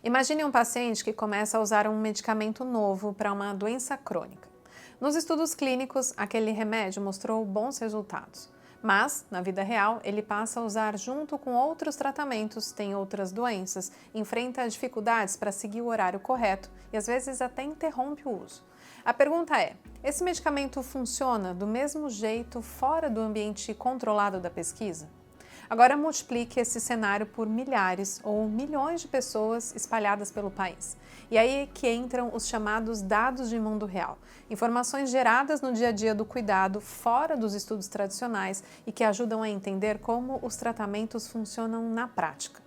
Imagine um paciente que começa a usar um medicamento novo para uma doença crônica. Nos estudos clínicos, aquele remédio mostrou bons resultados. Mas, na vida real, ele passa a usar junto com outros tratamentos, tem outras doenças, enfrenta dificuldades para seguir o horário correto e às vezes até interrompe o uso. A pergunta é: esse medicamento funciona do mesmo jeito fora do ambiente controlado da pesquisa? Agora multiplique esse cenário por milhares ou milhões de pessoas espalhadas pelo país. E aí é que entram os chamados dados de mundo real, informações geradas no dia a dia do cuidado fora dos estudos tradicionais e que ajudam a entender como os tratamentos funcionam na prática.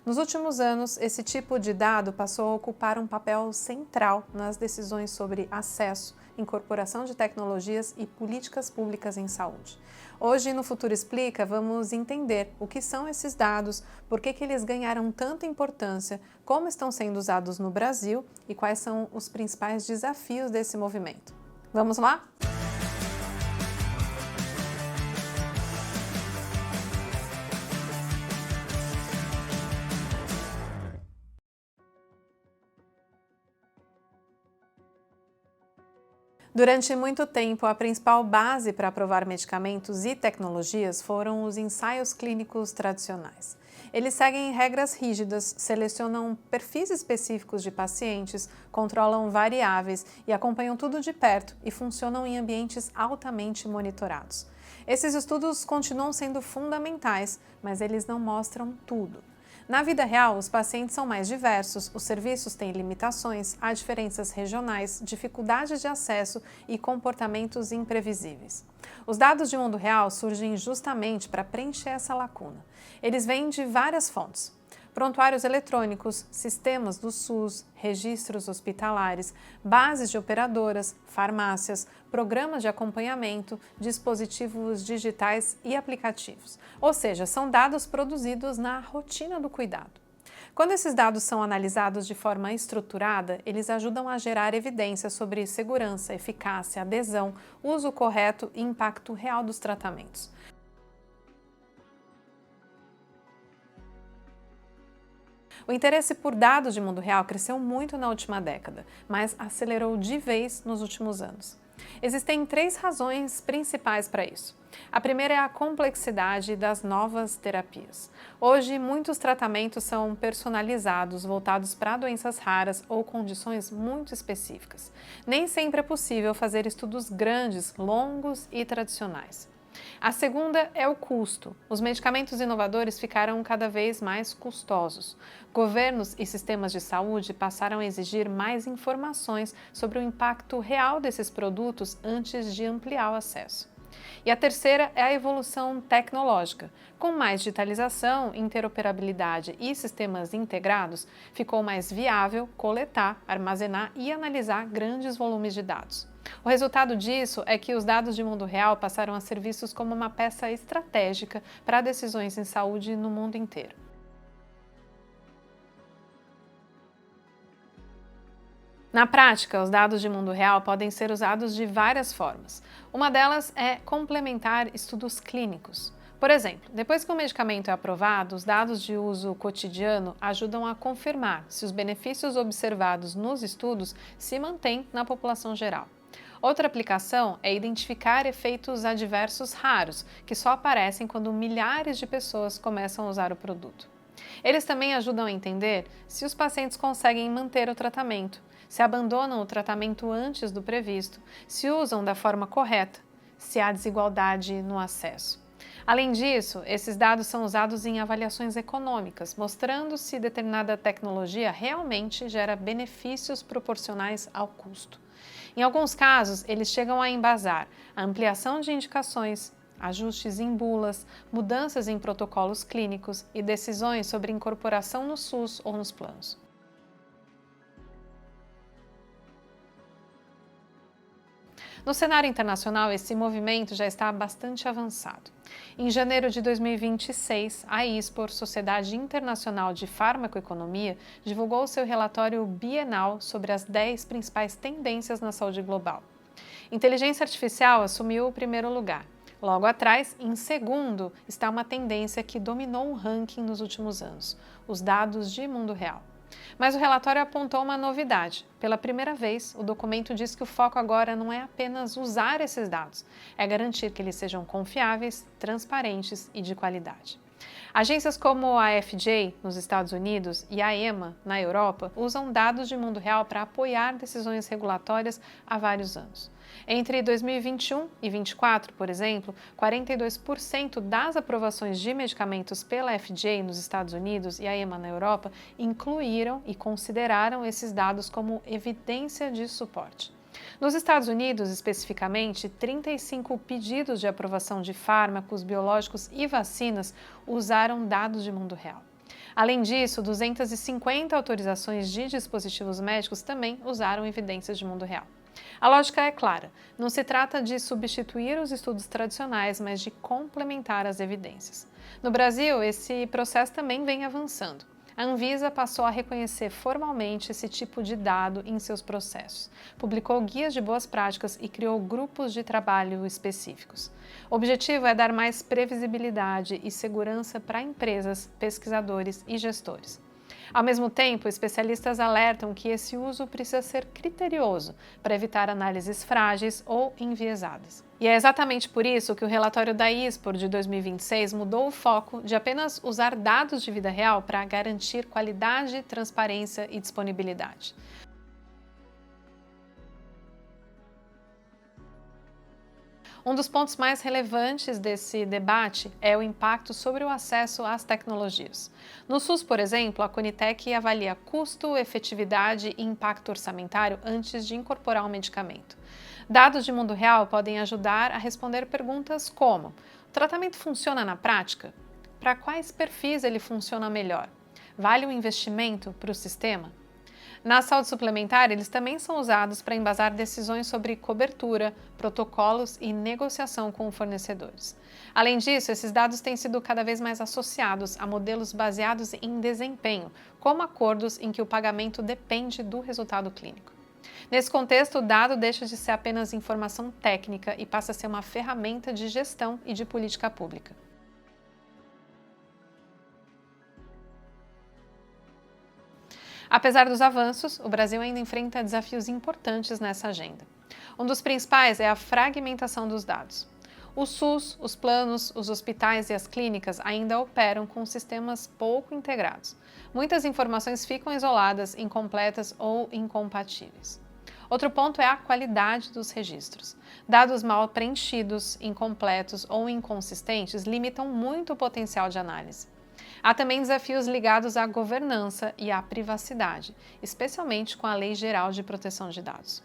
Nos últimos anos, esse tipo de dado passou a ocupar um papel central nas decisões sobre acesso, incorporação de tecnologias e políticas públicas em saúde. Hoje, no Futuro Explica, vamos entender o que são esses dados, por que eles ganharam tanta importância, como estão sendo usados no Brasil e quais são os principais desafios desse movimento. Vamos lá? Durante muito tempo, a principal base para aprovar medicamentos e tecnologias foram os ensaios clínicos tradicionais. Eles seguem regras rígidas, selecionam perfis específicos de pacientes, controlam variáveis e acompanham tudo de perto e funcionam em ambientes altamente monitorados. Esses estudos continuam sendo fundamentais, mas eles não mostram tudo. Na vida real, os pacientes são mais diversos, os serviços têm limitações, há diferenças regionais, dificuldades de acesso e comportamentos imprevisíveis. Os dados de mundo real surgem justamente para preencher essa lacuna. Eles vêm de várias fontes: prontuários eletrônicos, sistemas do SUS, registros hospitalares, bases de operadoras, farmácias, programas de acompanhamento, dispositivos digitais e aplicativos. Ou seja, são dados produzidos na rotina do cuidado. Quando esses dados são analisados de forma estruturada, eles ajudam a gerar evidências sobre segurança, eficácia, adesão, uso correto e impacto real dos tratamentos. O interesse por dados de mundo real cresceu muito na última década, mas acelerou de vez nos últimos anos. Existem 3 razões principais para isso. A primeira é a complexidade das novas terapias. Hoje, muitos tratamentos são personalizados, voltados para doenças raras ou condições muito específicas. Nem sempre é possível fazer estudos grandes, longos e tradicionais. A segunda é o custo. Os medicamentos inovadores ficaram cada vez mais custosos. Governos e sistemas de saúde passaram a exigir mais informações sobre o impacto real desses produtos antes de ampliar o acesso. E a terceira é a evolução tecnológica. Com mais digitalização, interoperabilidade e sistemas integrados, ficou mais viável coletar, armazenar e analisar grandes volumes de dados. O resultado disso é que os dados de mundo real passaram a ser vistos como uma peça estratégica para decisões em saúde no mundo inteiro. Na prática, os dados de mundo real podem ser usados de várias formas. Uma delas é complementar estudos clínicos. Por exemplo, depois que um medicamento é aprovado, os dados de uso cotidiano ajudam a confirmar se os benefícios observados nos estudos se mantêm na população geral. Outra aplicação é identificar efeitos adversos raros, que só aparecem quando milhares de pessoas começam a usar o produto. Eles também ajudam a entender se os pacientes conseguem manter o tratamento, se abandonam o tratamento antes do previsto, se usam da forma correta, se há desigualdade no acesso. Além disso, esses dados são usados em avaliações econômicas, mostrando se determinada tecnologia realmente gera benefícios proporcionais ao custo. Em alguns casos, eles chegam a embasar a ampliação de indicações, ajustes em bulas, mudanças em protocolos clínicos e decisões sobre incorporação no SUS ou nos planos. No cenário internacional, esse movimento já está bastante avançado. Em janeiro de 2026, a ISPOR, Sociedade Internacional de Farmacoeconomia, divulgou seu relatório bienal sobre as 10 principais tendências na saúde global. Inteligência artificial assumiu o primeiro lugar. Logo atrás, em segundo, está uma tendência que dominou o ranking nos últimos anos: os dados de mundo real. Mas o relatório apontou uma novidade. Pela primeira vez, o documento diz que o foco agora não é apenas usar esses dados, é garantir que eles sejam confiáveis, transparentes e de qualidade. Agências como a FJ, nos Estados Unidos, e a EMA, na Europa, usam dados de mundo real para apoiar decisões regulatórias há vários anos. Entre 2021 e 2024, por exemplo, 42% das aprovações de medicamentos pela FJ nos Estados Unidos e a EMA na Europa incluíram e consideraram esses dados como evidência de suporte. Nos Estados Unidos, especificamente, 35 pedidos de aprovação de fármacos, biológicos e vacinas usaram dados de mundo real. Além disso, 250 autorizações de dispositivos médicos também usaram evidências de mundo real. A lógica é clara, não se trata de substituir os estudos tradicionais, mas de complementar as evidências. No Brasil, esse processo também vem avançando. A Anvisa passou a reconhecer formalmente esse tipo de dado em seus processos, publicou guias de boas práticas e criou grupos de trabalho específicos. O objetivo é dar mais previsibilidade e segurança para empresas, pesquisadores e gestores. Ao mesmo tempo, especialistas alertam que esse uso precisa ser criterioso para evitar análises frágeis ou enviesadas. E é exatamente por isso que o relatório da ISPOR de 2026 mudou o foco de apenas usar dados de vida real para garantir qualidade, transparência e disponibilidade. Um dos pontos mais relevantes desse debate é o impacto sobre o acesso às tecnologias. No SUS, por exemplo, a Conitec avalia custo, efetividade e impacto orçamentário antes de incorporar um medicamento. Dados de mundo real podem ajudar a responder perguntas como: o tratamento funciona na prática? Para quais perfis ele funciona melhor? Vale o investimento para o sistema? Na saúde suplementar, eles também são usados para embasar decisões sobre cobertura, protocolos e negociação com fornecedores. Além disso, esses dados têm sido cada vez mais associados a modelos baseados em desempenho, como acordos em que o pagamento depende do resultado clínico. Nesse contexto, o dado deixa de ser apenas informação técnica e passa a ser uma ferramenta de gestão e de política pública. Apesar dos avanços, o Brasil ainda enfrenta desafios importantes nessa agenda. Um dos principais é a fragmentação dos dados. O SUS, os planos, os hospitais e as clínicas ainda operam com sistemas pouco integrados. Muitas informações ficam isoladas, incompletas ou incompatíveis. Outro ponto é a qualidade dos registros. Dados mal preenchidos, incompletos ou inconsistentes limitam muito o potencial de análise. Há também desafios ligados à governança e à privacidade, especialmente com a Lei Geral de Proteção de Dados.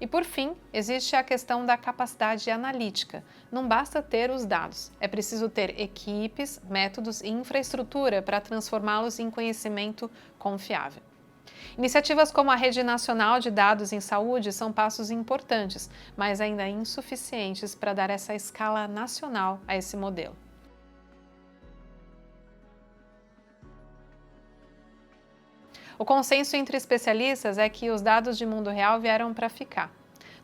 E, por fim, existe a questão da capacidade analítica. Não basta ter os dados, é preciso ter equipes, métodos e infraestrutura para transformá-los em conhecimento confiável. Iniciativas como a Rede Nacional de Dados em Saúde são passos importantes, mas ainda insuficientes para dar essa escala nacional a esse modelo. O consenso entre especialistas é que os dados de mundo real vieram para ficar.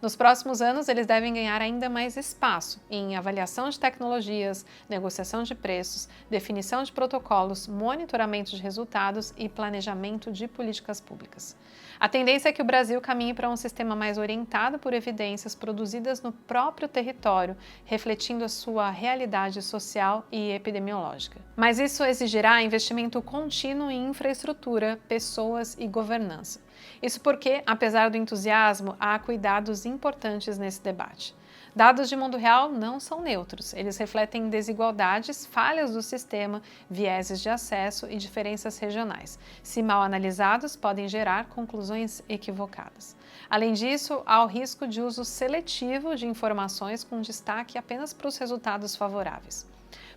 Nos próximos anos, eles devem ganhar ainda mais espaço em avaliação de tecnologias, negociação de preços, definição de protocolos, monitoramento de resultados e planejamento de políticas públicas. A tendência é que o Brasil caminhe para um sistema mais orientado por evidências produzidas no próprio território, refletindo a sua realidade social e epidemiológica. Mas isso exigirá investimento contínuo em infraestrutura, pessoas e governança. Isso porque, apesar do entusiasmo, há cuidados importantes nesse debate. Dados de mundo real não são neutros, eles refletem desigualdades, falhas do sistema, vieses de acesso e diferenças regionais. Se mal analisados, podem gerar conclusões equivocadas. Além disso, há o risco de uso seletivo de informações com destaque apenas para os resultados favoráveis.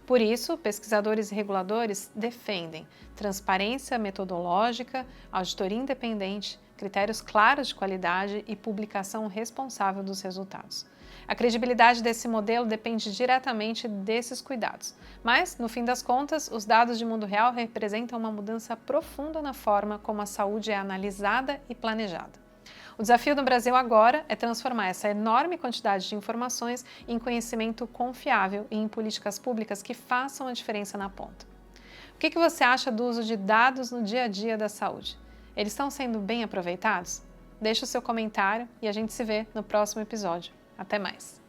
Por isso, pesquisadores e reguladores defendem transparência metodológica, auditoria independente, critérios claros de qualidade e publicação responsável dos resultados. A credibilidade desse modelo depende diretamente desses cuidados, mas, no fim das contas, os dados de mundo real representam uma mudança profunda na forma como a saúde é analisada e planejada. O desafio no Brasil agora é transformar essa enorme quantidade de informações em conhecimento confiável e em políticas públicas que façam a diferença na ponta. O que você acha do uso de dados no dia a dia da saúde? Eles estão sendo bem aproveitados? Deixe o seu comentário e a gente se vê no próximo episódio. Até mais!